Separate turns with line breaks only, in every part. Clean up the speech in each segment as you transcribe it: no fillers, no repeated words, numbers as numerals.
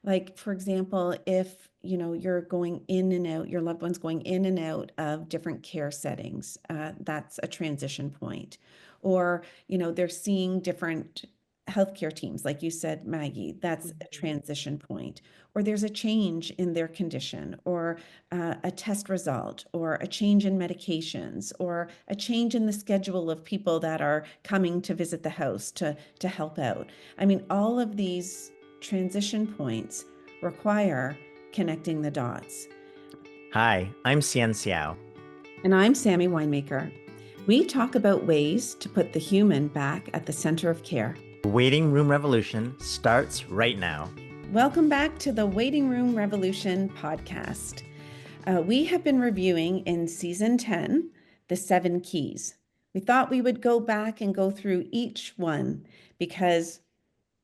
Like, for example, if, you're going in and out, your loved one's going in and out of different care settings, that's a transition point. Or, they're seeing different healthcare teams, like you said, Maggie, that's a
Mhm.
transition point. Or there's a change in their condition, or a test result, or a change in medications, or a change in the schedule of people that are coming to visit the house to help out. I mean, all of these transition points require connecting the dots.
Hi, I'm Cian Xiao.
And I'm Sammy Winemaker. We talk about ways to put the human back at the center of care.
The Waiting Room Revolution starts right now.
Welcome back to the Waiting Room Revolution podcast. We have been reviewing in season 10 the 7 keys. We thought we would go back and go through each one because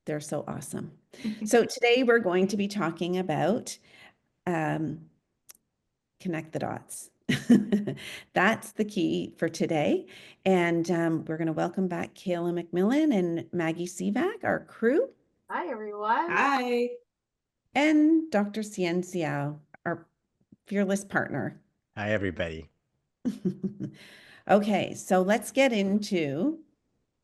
they're so awesome. So today we're going to be talking about connect the dots. That's the key for today. And we're going to welcome back Kayla McMillan and Maggie Sivak, our crew,
Hi, everyone.
Hi.
and Dr. Cien Xiao, our fearless partner.
Hi, everybody.
Okay, so let's get into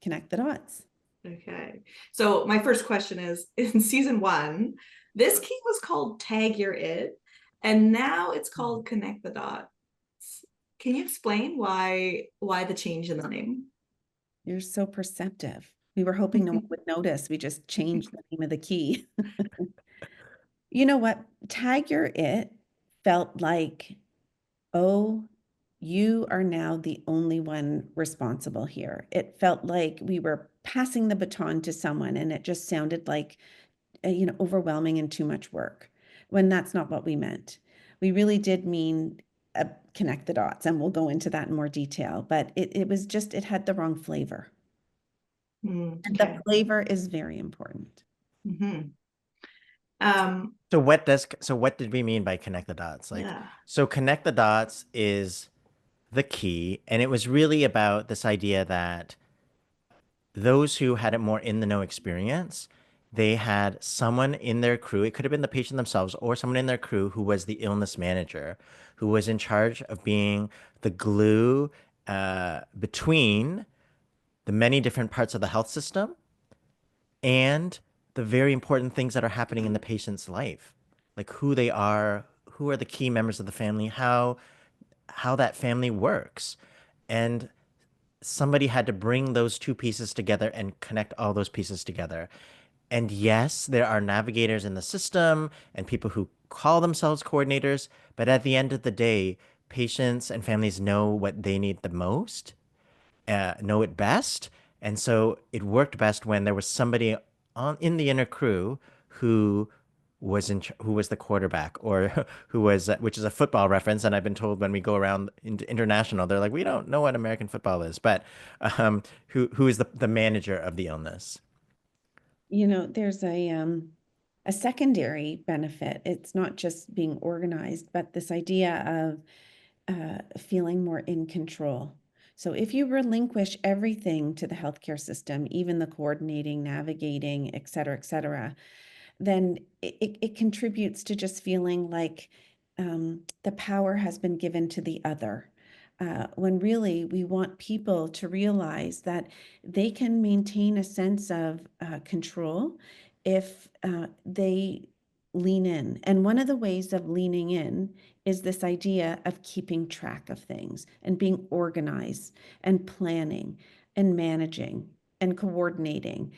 connect the dots.
Okay. So my first question is, in season 1, this key was called Tag Your It, and now it's called Connect the Dots. Can you explain why the change in the name?
You're so perceptive. We were hoping no one would notice. We just changed the name of the key. You know what? Tag your it felt like, oh, you are now the only one responsible here. It felt like we were passing the baton to someone, and it just sounded like, overwhelming and too much work, when that's not what we meant. We really did mean connect the dots, and we'll go into that in more detail, but it was just, it had the wrong flavor. And the
Okay.
flavor is very important.
Mhm.
So what did we mean by connect the dots?
Yeah.
So connect the dots is the key, and it was really about this idea that those who had a more in the know experience, they had someone in their crew. It could have been the patient themselves or someone in their crew who was the illness manager, who was in charge of being the glue between the many different parts of the health system and the very important things that are happening in the patient's life, like who they are, who are the key members of the family, how that family works. And somebody had to bring those two pieces together and connect all those pieces together. And yes, there are navigators in the system and people who call themselves coordinators, but at the end of the day, patients and families know what they need the most, know it best. And so it worked best when there was somebody in the inner crew who who was the quarterback, or who was, which is a football reference. And I've been told when we go around international, they're like, we don't know what American football is, but who is the manager of the illness.
There's a secondary benefit. It's not just being organized, but this idea of feeling more in control. So if you relinquish everything to the healthcare system, even the coordinating, navigating, et cetera, then it contributes to just feeling like the power has been given to the other. When really we want people to realize that they can maintain a sense of control if they lean in. And one of the ways of leaning in is this idea of keeping track of things and being organized and planning and managing and coordinating.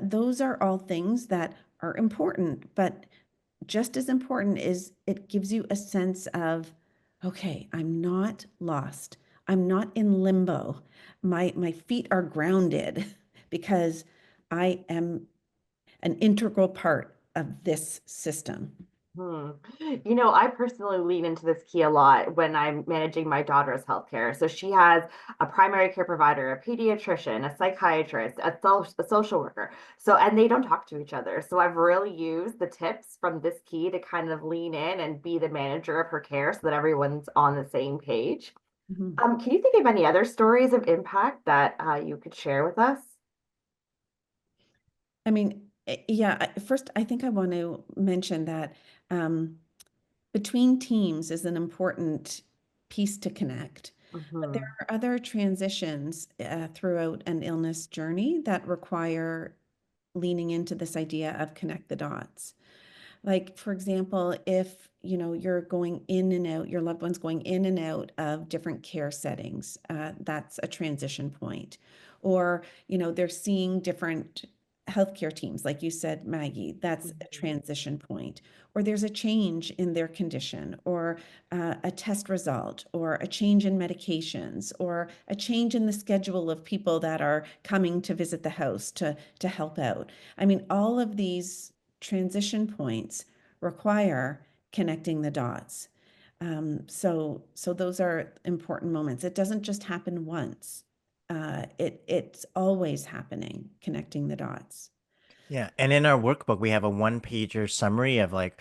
Those are all things that are important, but just as important is it gives you a sense of, okay, I'm not lost. I'm not in limbo. My feet are grounded because I am an integral part of this system.
I personally lean into this key a lot when I'm managing my daughter's healthcare. So she has a primary care provider, a pediatrician, a psychiatrist, a social worker. So, and they don't talk to each other. So I've really used the tips from this key to kind of lean in and be the manager of her care so that everyone's on the same page.
Mhm.
Can you think of any other stories of impact that you could share with us?
I mean, Yeah, first, I think I want to mention that um, between teams is an important piece to connect. But there
Mhm.
are other transitions throughout an illness journey that require leaning into this idea of connect the dots. Like, for example, if, you're going in and out, your loved one's going in and out of different care settings, that's a transition point. Or, they're seeing different healthcare teams, like you said, Maggie, that's a
Mhm.
transition point. Or there's a change in their condition, or a test result, or a change in medications, or a change in the schedule of people that are coming to visit the house to help out. I mean, all of these transition points require connecting the dots. So those are important moments. It doesn't just happen once. It's always happening, connecting the dots.
Yeah, and in our workbook, we have a one-pager summary of like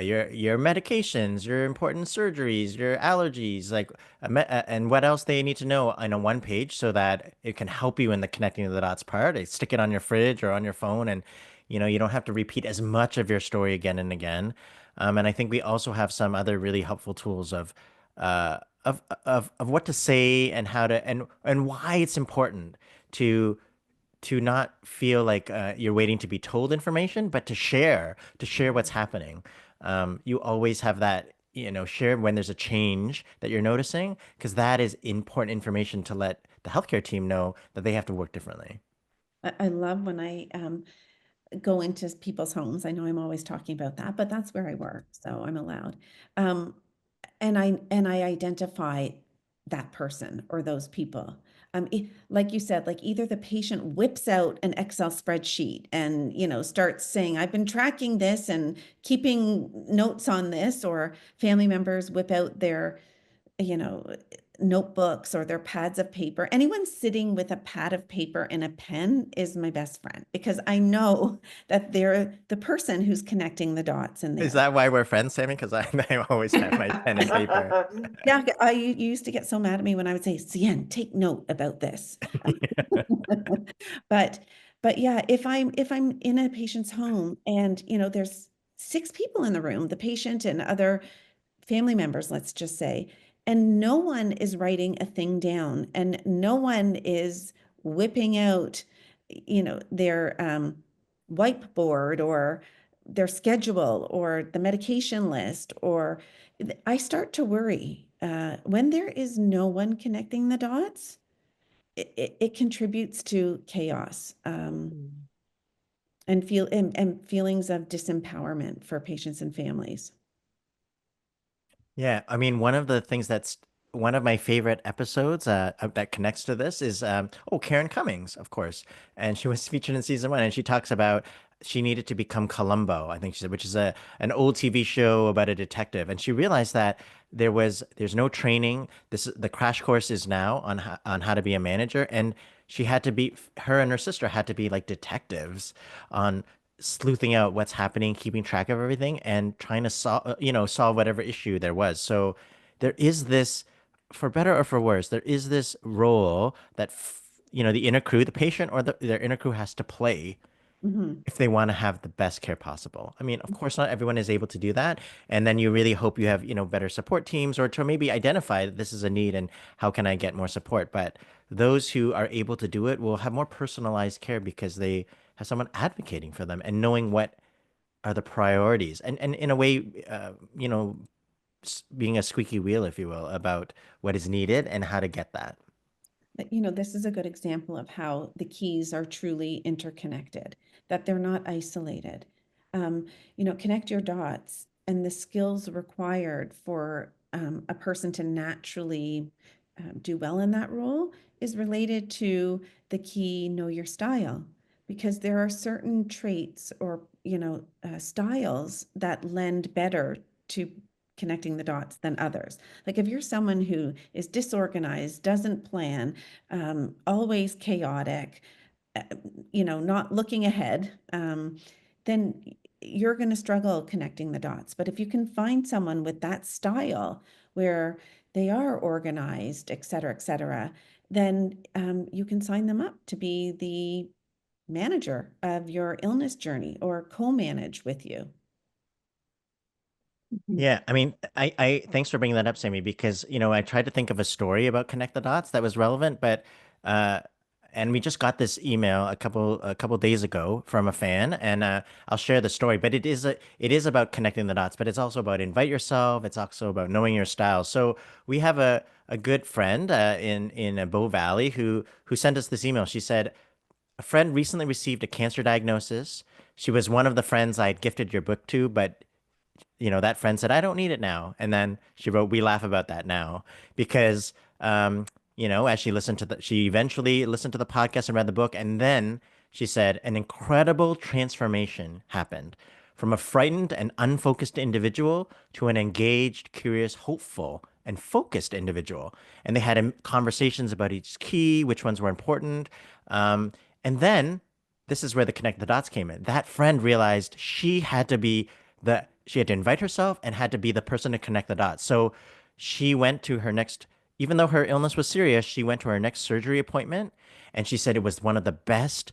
your medications, your important surgeries, your allergies, like and what else they need to know on a one page, so that it can help you in the connecting the dots part. You stick it on your fridge or on your phone, and you don't have to repeat as much of your story again and again. And I think we also have some other really helpful tools of of what to say and how to and why it's important to not feel like you're waiting to be told information, but to share what's happening. You always have that, share when there's a change that you're noticing, because that is important information to let the healthcare team know that they have to work differently.
I love when I go into people's homes. I know I'm always talking about that, but that's where I work, so I'm allowed. Um, and I identify that person or those people. Like you said, like either the patient whips out an Excel spreadsheet and starts saying, "I've been tracking this and keeping notes on this," or family members whip out their you know, notebooks or their pads of paper. Anyone sitting with a pad of paper and a pen is my best friend because I know that they're the person who's connecting the dots in
Is
there.
that why we're friends, Sammy? Because I always have my pen and paper.
Yeah, you used to get so mad at me when I would say, "Cien, take note about this." But but yeah, if I'm in a patient's home and there's six people in the room, the patient and other family members, let's just say, and no one is writing a thing down and no one is whipping out, their whiteboard or their schedule or the medication list, or I start to worry. When there is no one connecting the dots, it contributes to chaos and feelings of disempowerment for patients and families.
Yeah, I mean, one of my favorite episodes that connects to this is Karen Cummings, of course, and she was featured in season 1, and she talks about she needed to become Columbo, I think she said, which is a an old TV show about a detective, and she realized that there's no training. The crash course is now on how to be a manager, and she had to be her and her sister had to be like detectives on sleuthing out what's happening, keeping track of everything, and trying to solve whatever issue there was. So there is this, for better or for worse, there is this role that the inner crew, the patient or their inner crew has to play
Mhm.
if they want to have the best care possible. I mean, of course, not everyone is able to do that, and then you really hope you have better support teams, or to maybe identify that this is a need and how can I get more support. But those who are able to do it will have more personalized care because they have someone advocating for them and knowing what are the priorities, and in a way, being a squeaky wheel, if you will, about what is needed and how to get that.
This is a good example of how the keys are truly interconnected, that they're not isolated. Connect your dots and the skills required for a person to naturally do well in that role is related to the key know your style, because there are certain traits or, styles that lend better to connecting the dots than others. Like if you're someone who is disorganized, doesn't plan, always chaotic, uh, not looking ahead, then you're going to struggle connecting the dots. But if you can find someone with that style where they are organized, et cetera, then you can sign them up to be manager of your illness journey or co-manage with you.
Yeah, I mean, I thanks for bringing that up, Sammy, because I tried to think of a story about Connect the Dots that was relevant, but uh, and we just got this email a couple days ago from a fan, and I'll share the story. But it is about connecting the dots, but it's also about invite yourself. It's also about knowing your style. So we have a good friend in Bow Valley who sent us this email. She said a friend recently received a cancer diagnosis. She was one of the friends I had gifted your book to, but that friend said, I don't need it now. And then she wrote, we laugh about that now because, as she eventually listened to the podcast and read the book. And then she said, an incredible transformation happened from a frightened and unfocused individual to an engaged, curious, hopeful, and focused individual. And they had conversations about each key, which ones were important. And then this is where the connect the dots came in. That friend realized she had to invite herself and had to be the person to connect the dots. So she went to her next, even though her illness was serious, she went to her next surgery appointment, and she said it was one of the best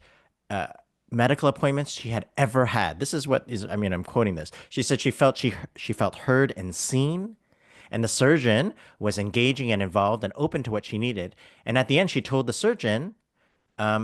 uh, medical appointments she had ever had. This is what is, I mean, I'm quoting this. She said she felt heard and seen, and the surgeon was engaging and involved and open to what she needed. And at the end, she told the surgeon,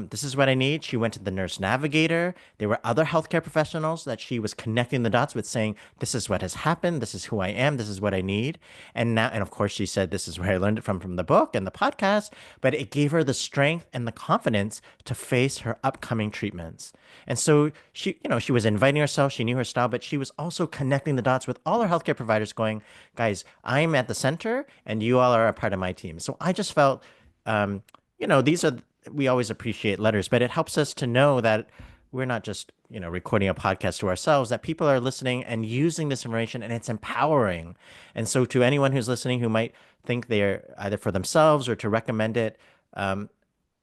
this is what I need. She went to the nurse navigator. There were other healthcare professionals that she was connecting the dots with, saying, this is what has happened. This is who I am. This is what I need. And of course, she said, this is where I learned it from the book and the podcast. But it gave her the strength and the confidence to face her upcoming treatments. And so she was inviting herself. She knew her style, but she was also connecting the dots with all her healthcare providers, going, guys, I'm at the center and you all are a part of my team. So I just felt, these are we always appreciate letters, but it helps us to know that we're not just, recording a podcast to ourselves, that people are listening and using this information and it's empowering. And so to anyone who's listening who might think they're either for themselves or to recommend it,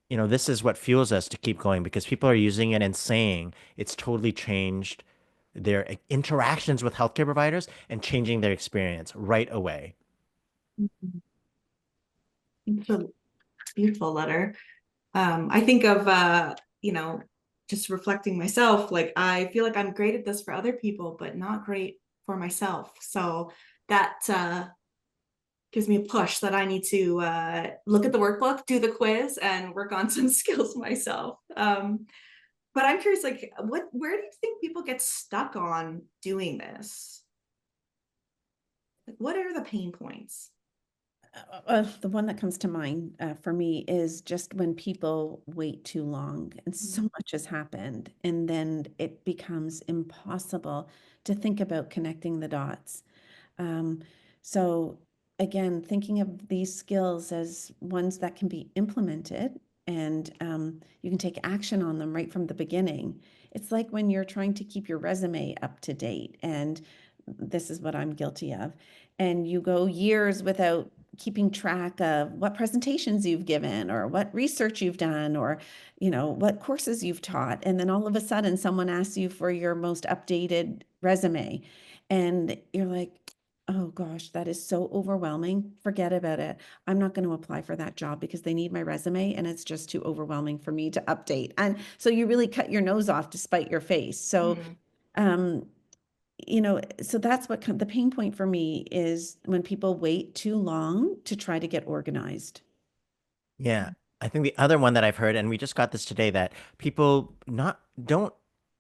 this is what fuels us to keep going because people are using it and saying it's totally changed their interactions with healthcare providers and changing their experience right away.
It's a beautiful letter. I think of just reflecting myself, like I feel like I'm great at this for other people, but not great for myself. So that gives me a push that I need to look at the workbook, do the quiz, and work on some skills myself. But I'm curious, like, where do you think people get stuck on doing this? Like, what are the pain points?
The one that comes to mind for me is just when people wait too long and so much has happened, and then it becomes impossible to think about connecting the dots. Um, so again, thinking of these skills as ones that can be implemented and you can take action on them right from the beginning. It's like when you're trying to keep your resume up to date, and this is what I'm guilty of, and you go years without keeping track of what presentations you've given or what research you've done or what courses you've taught, and then all of a sudden someone asks you for your most updated resume and you're like, oh gosh, that is so overwhelming. Forget about it. I'm not going to apply for that job because they need my resume and it's just too overwhelming for me to update. And so you really cut your nose off to spite your face. So, um, so that's what the pain point for me is when people wait too long to try to get organized.
Yeah. I think the other one that I've heard, and we just got this today, that people not don't,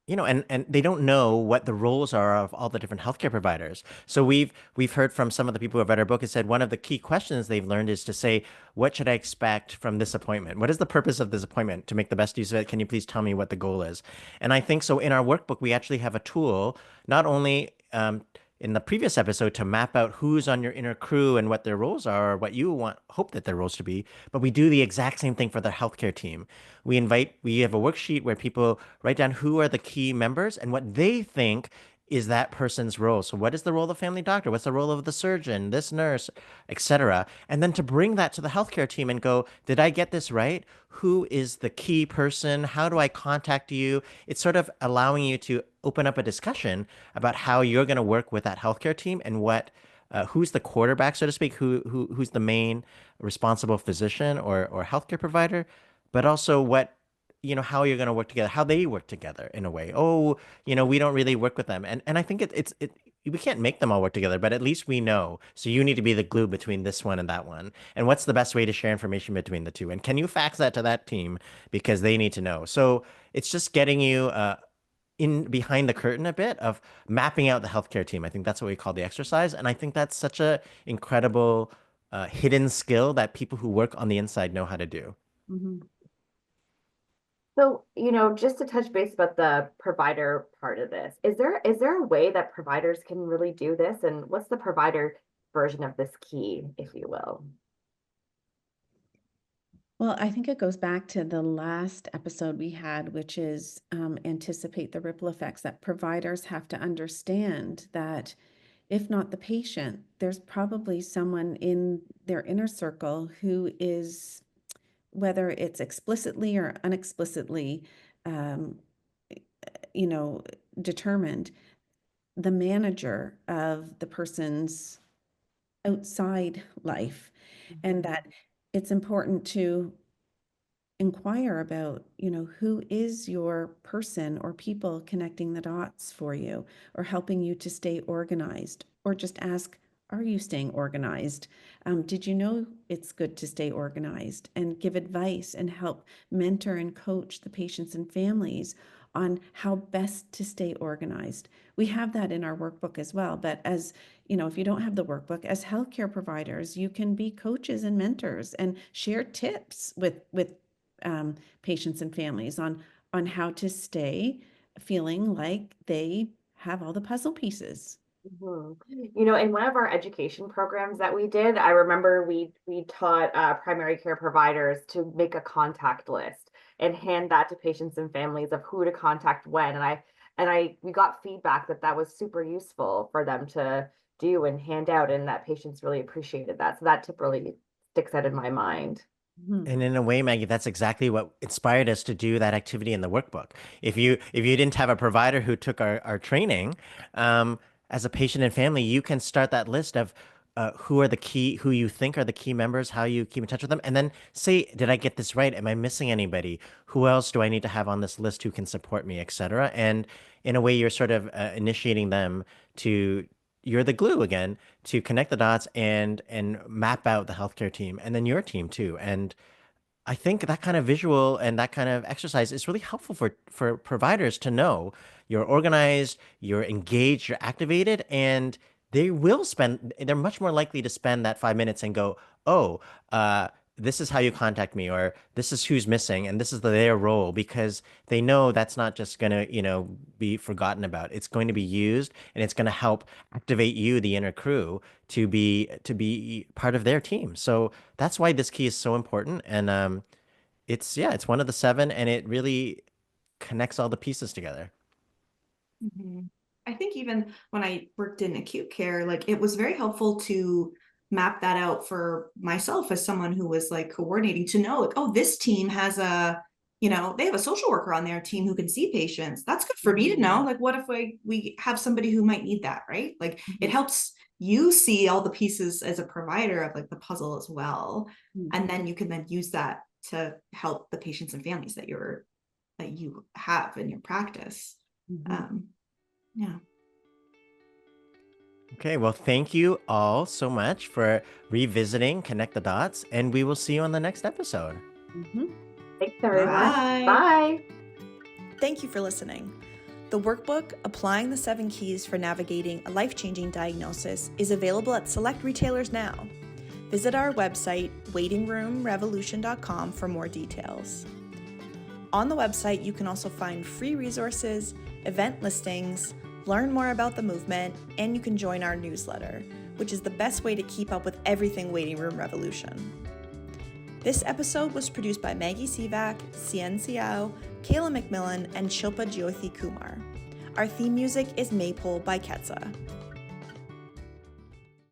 and they don't know what the roles are of all the different healthcare providers. So we've heard from some of the people who have read our book and said one of the key questions they've learned is to say, what should I expect from this appointment? What is the purpose of this appointment? To make the best use of it, can you please tell me what the goal is? And I think so in our workbook, we actually have a tool, not only in the previous episode to map out who's on your inner crew and what their roles are, or what you hope that their roles should be. But we do the exact same thing for the healthcare team. We have a worksheet where people write down who are the key members and what they think is that person's role. So what is the role of the family doctor? What's the role of the surgeon, this nurse, etc.? And then to bring that to the healthcare team and go, did I get this right? Who is the key person? How do I contact you? It's sort of allowing you to open up a discussion about how you're going to work with that healthcare team and who's the quarterback, so to speak, who's the main responsible physician or healthcare provider, but also how you're going to work together, how they work together in a way. Oh, we don't really work with them. And I think we can't make them all work together, but at least we know. So you need to be the glue between this one and that one. And what's the best way to share information between the two? And can you fax that to that team because they need to know? So it's just getting you in behind the curtain a bit of mapping out the healthcare team. I think that's what we call the exercise. And I think that's such a incredible hidden skill that people who work on the inside know how to do.
Mhm.
So, just to touch base about the provider part of this, is there a way that providers can really do this? And what's the provider version of this key, if you will?
Well, I think it goes back to the last episode we had, which is anticipate the ripple effects, that providers have to understand that if not the patient, there's probably someone in their inner circle who is, whether it's explicitly or unexplicitly, um, you know, determined, the manager of the person's outside life, and that it's important to inquire about, who is your person or people connecting the dots for you or helping you to stay organized, or just ask, are you staying organized? Did you know it's good to stay organized? And give advice and help mentor and coach the patients and families on how best to stay organized. We have that in our workbook as well. But as if you don't have the workbook, as healthcare providers, you can be coaches and mentors and share tips with patients and families on how to stay feeling like they have all the puzzle pieces.
Mhm. In one of our education programs that we did, I remember we taught primary care providers to make a contact list and hand that to patients and families of who to contact when. And we got feedback that was super useful for them to do and hand out, and that patients really appreciated that. So that tip really sticks out in my mind.
Mhm.
And in a way, Maggie, that's exactly what inspired us to do that activity in the workbook. If you didn't have a provider who took our training, as a patient and family, you can start that list of who you think are the key members, how you keep in touch with them, and then say, did I get this right? Am I missing anybody? Who else do I need to have on this list who can support me, etc. And in a way, you're sort of initiating them to you're the glue again to connect the dots and map out the healthcare team and then your team too. And I think that kind of visual and that kind of exercise is really helpful for providers to know you're organized, you're engaged, you're activated, and they're much more likely to spend that 5 minutes and go, oh, this is how you contact me, or this is who's missing, and this is their role, because they know that's not just gonna, be forgotten about. It's going to be used, and it's going to help activate you, the inner crew, to be part of their team. So that's why this key is so important. And it's one of the seven, and it really connects all the pieces together.
Mhm. I think even when I worked in acute care, like it was very helpful to map that out for myself as someone who was like coordinating, to know like, oh, this team has they have a social worker on their team who can see patients. That's good for me to know. Like, what if we have somebody who might need that, right? Like it helps you see all the pieces as a provider of like the puzzle as well. And then you can then use that to help the patients and families that you have in your practice. Yeah.
Okay, well, thank you all so much for revisiting Connect the Dots, and we will see you on the next episode.
Thanks, everyone.
Bye.
Bye.
Thank you for listening. The workbook, Applying the 7 Keys for Navigating a Life-Changing Diagnosis, is available at select retailers now. Visit our website, waitingroomrevolution.com, for more details. On the website, you can also find free resources, event listings, learn more about the movement, and you can join our newsletter, which is the best way to keep up with everything Waiting Room Revolution. This episode was produced by Maggie Sivak, Cien Xiao, Kayla McMillan, and Shilpa Jyothi Kumar. Our theme music is Maypole by Ketsa.